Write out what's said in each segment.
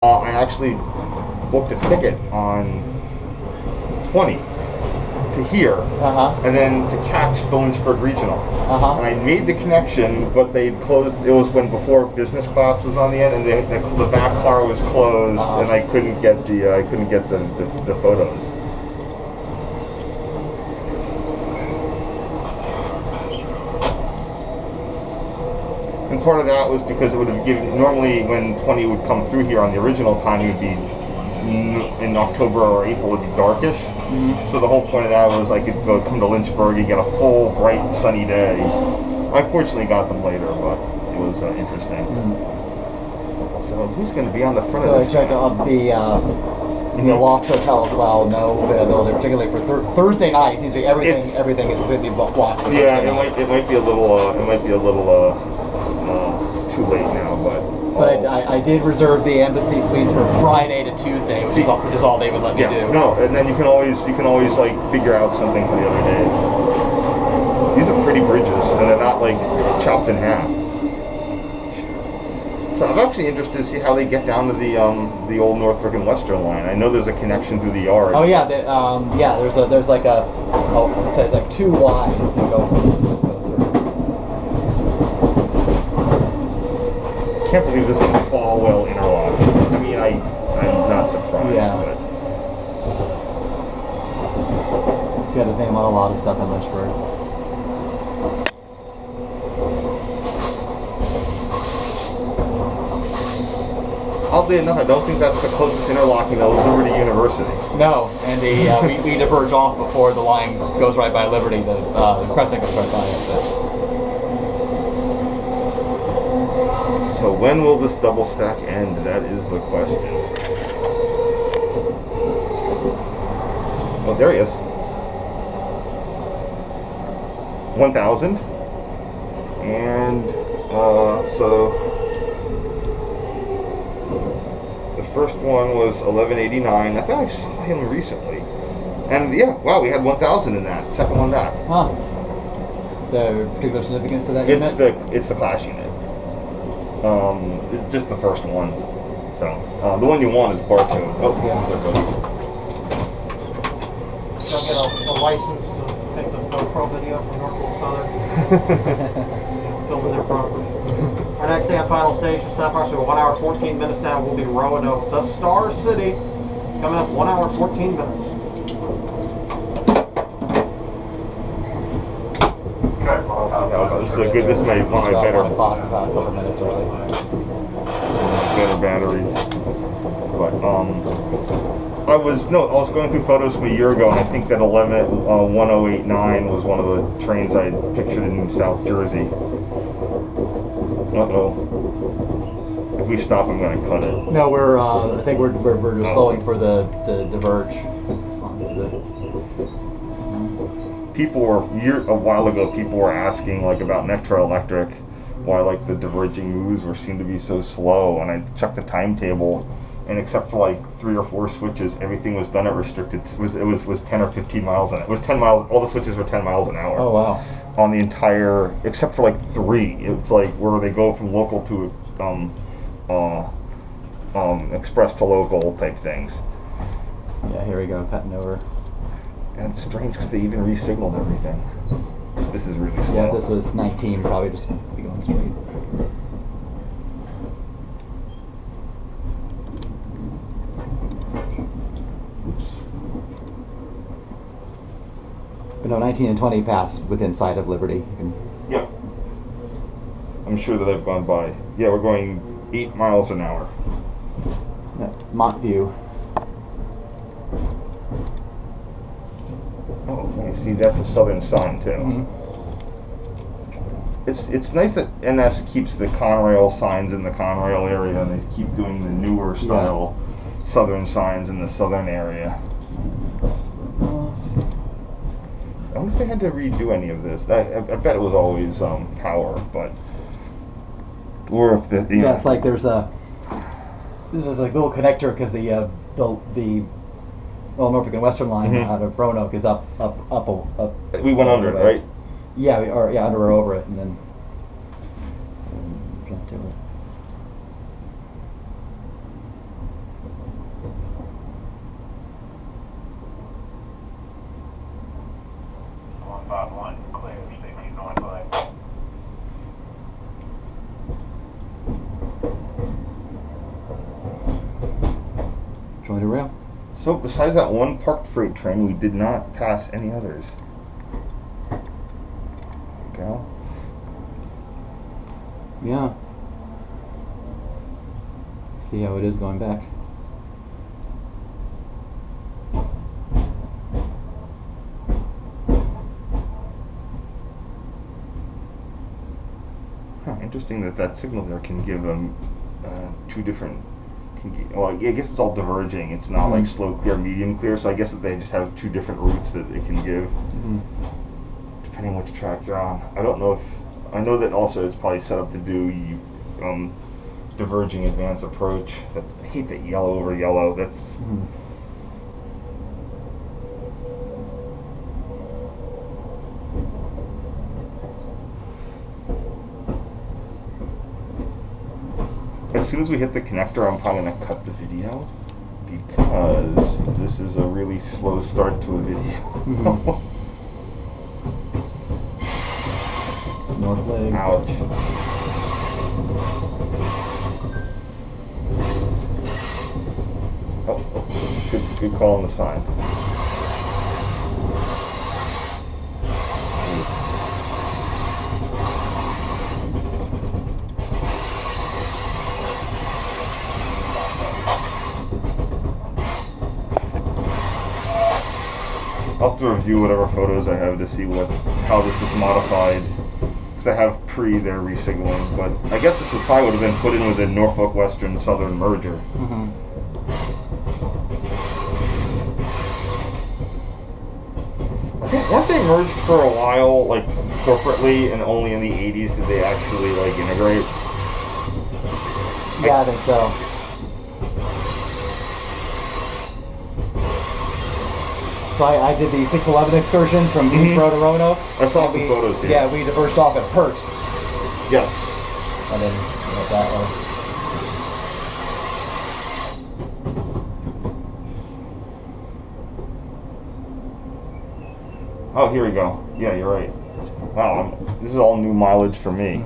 I actually booked a ticket on 20 to here, and then to catch the Lynchburg Regional. And I made the connection, but they closed. It was when before business class was on the end, and the back car was closed, and I couldn't get the photos. And part of that was because it would have given, normally when 20 would come through here on the original time, it would be in October or April, it would be darkish. So the whole point of that was I could come to Lynchburg and get a full, bright, sunny day. I fortunately got them later, but it was interesting. So who's going to be on the front of this? So I checked up the Loft Hotel as well. No availability, particularly for Thursday night. It seems to be everything is completely blocked. Yeah, it might be a little too late now, but I did reserve the Embassy Suites for Friday to Tuesday, which is all they would let me do. No, and then you can always like figure out something for the other days. These are pretty bridges, and they're not like chopped in half. So I'm actually interested to see how they get down to the old Norfolk and Western line. I know there's a connection through the yard. Oh yeah, there's like it's like two Ys that go. I can't believe this is a Falwell interlock. I mean, I'm not surprised. But he's got his name on a lot of stuff in Lynchburg. Oddly enough, I don't think that's the closest interlocking to Liberty University. No, and we diverge off before the line goes right by Liberty. The crescent goes right by it. So when will this double stack end? That is the question. Oh, there he is. 1,000. And so the first one was 1189. I thought I saw him recently. And yeah, wow, we had 1,000 in that second one back. Huh. Is there particular significance to that unit? It's the class unit. Just the first one. So the one you want is Bartow. Oh, yeah. So I'll get a license to take the GoPro video from Norfolk Southern. Filming their property. Our next day on final station, stop our 1 hour 14 minutes now. We'll be Roanoke, the Star City. Coming up 1 hour 14 minutes. This is a good. This is one of my better. About a couple minutes early. Better batteries. But I was going through photos from a year ago, and I think that 1089 was one of the trains I pictured in South Jersey. If we stop, I'm going to cut it. No, I think we're just slowing for the diverge. People were a while ago. People were asking like about Nectra Electric, why like the diverging moves seemed to be so slow. And I checked the timetable, and except for like 3 or 4 switches, everything was done at restricted. It was 10 or 15 miles an hour. It was 10 miles. All the switches were 10 miles an hour. Oh wow! On the entire, except for like 3, it's like where they go from local to express to local type things. Yeah, here we go, cutting over. And it's strange because they even re-signaled everything. This is really slow. Yeah, if this was 19, probably just be going straight. Oops. But no, 19 and 20 pass within sight of Liberty. Yeah. I'm sure that I've gone by. Yeah, we're going 8 miles an hour. Yeah, Montview. Oh, you see, that's a Southern sign too. It's nice that NS keeps the Conrail signs in the Conrail area, and they keep doing the newer style Southern signs in the Southern area. I wonder if they had to redo any of this. I bet it was always power, but or if the it's like there's this like little connector because the Norfolk and Western line out of Roanoke is up. We went under it, right? Yeah, under or over it, and then jumped to it. So besides that one parked freight train, we did not pass any others. Go. Yeah. See how it is going back. Huh, interesting that signal there can give them two different. Well, I guess it's all diverging. It's not like slow clear, medium clear. So I guess that they just have two different routes that it can give, depending on which track you're on. I don't know if I know that also it's probably set up to do diverging advance approach. I hate that yellow over yellow. That's. As soon as we hit the connector, I'm probably going to cut the video because this is a really slow start to a video. North leg. Ouch. Oh, good call on the sign. I'll have to review whatever photos I have to see how this is modified, because I have their resignaling, but I guess this probably would have been put in with the Norfolk Western Southern merger. I think weren't they merged for a while, like corporately, and only in the 80s did they actually like integrate? Yeah, I think so. So I did the 611 excursion from Lynchburg to Roanoke. I saw some photos here. Yeah, we diverged off at Hurt. Yes. And then went that way. Oh, here we go. Yeah, you're right. Wow, this is all new mileage for me.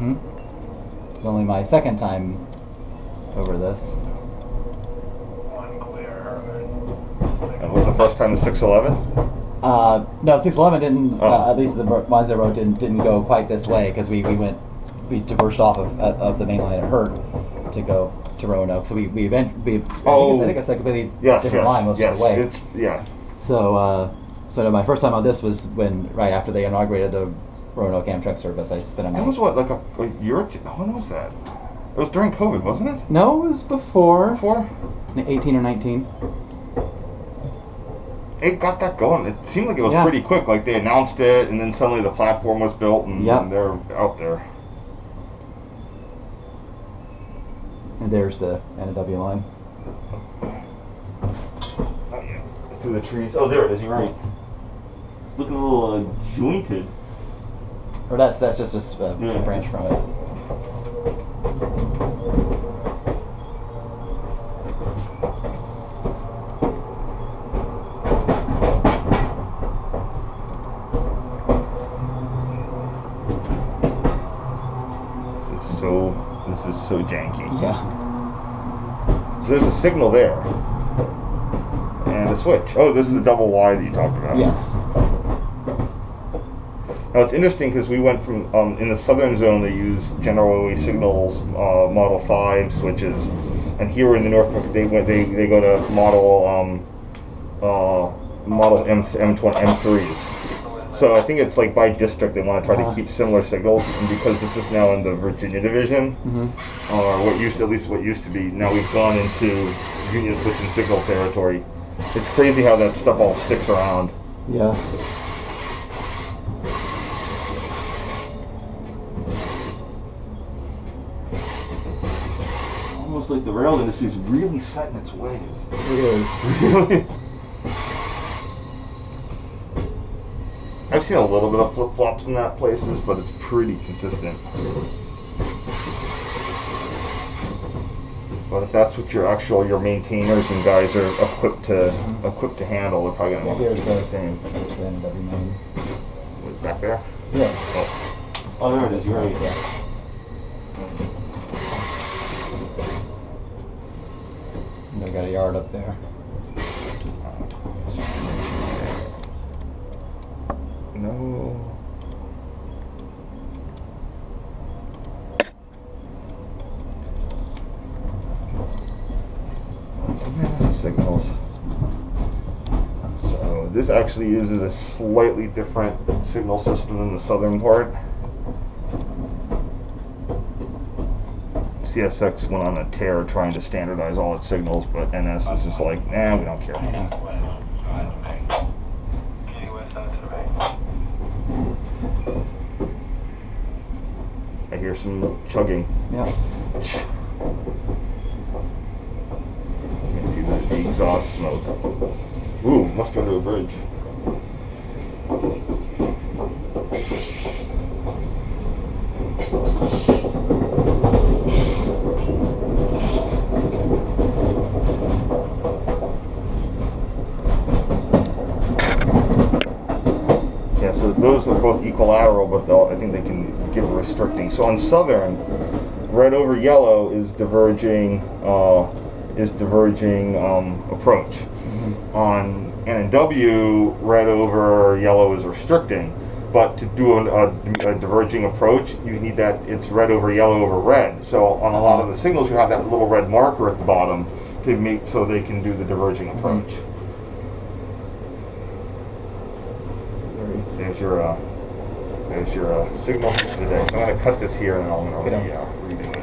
It's only my second time over this. And was the first time the 611? No, 611 didn't. At least the ones I wrote didn't go quite this way because we diverged off of the main line at Hurt to go to Roanoke. So we I think it's like a completely different line most of the way. So no, my first time on this was right after they inaugurated the Roanoke Amtrak service. I spent a night. That was what, like a year or two? When was that? It was during COVID, wasn't it? No, it was before. Before? 18 or 19. It got that going. It seemed like it was pretty quick. Like they announced it, and then suddenly the platform was built, and they're out there. And there's the N&W line. Oh yeah, through the trees. Oh, there it is. You're right. It's looking a little jointed. Or that's just a branch from it. This is so janky. Yeah. So there's a signal there. And a switch. Oh, this is the double Y that you talked about. Yes. Now it's interesting because we went from, in the southern zone they use General Way Signals Model 5 switches. And here in the Norfolk they go to Model M3s. So I think it's like by district they want to try to keep similar signals, and because this is now in the Virginia division, or what used to be, now we've gone into Union switching signal territory. It's crazy how that stuff all sticks around. Yeah. Almost like the rail industry is really set in its ways. It is. Really? I've seen a little bit of flip-flops in that places, but it's pretty consistent. But if that's what your maintainers and guys are equipped to handle, they're probably gonna want to keep it the same. There's the N&W Main. Back there? Yeah. Oh, there it is. You're right. Yeah. They got a yard up there. No. It's mast signals. So this actually uses a slightly different signal system than the southern part. CSX went on a tear trying to standardize all its signals, but NS is just like, nah, we don't care. I hear some chugging. Yeah. You can see the exhaust smoke. Ooh, must be under a bridge. Yeah, so those are both equilateral, but I think they can give a restricting. So on Southern, red over yellow is diverging approach. On N&W, red over yellow is restricting. But to do a diverging approach, you need that it's red over yellow over red. So on a lot of the signals, you have that little red marker at the bottom to make so they can do the diverging approach. There's your signal for today. So I'm going to cut this here and then I'll go to the reading.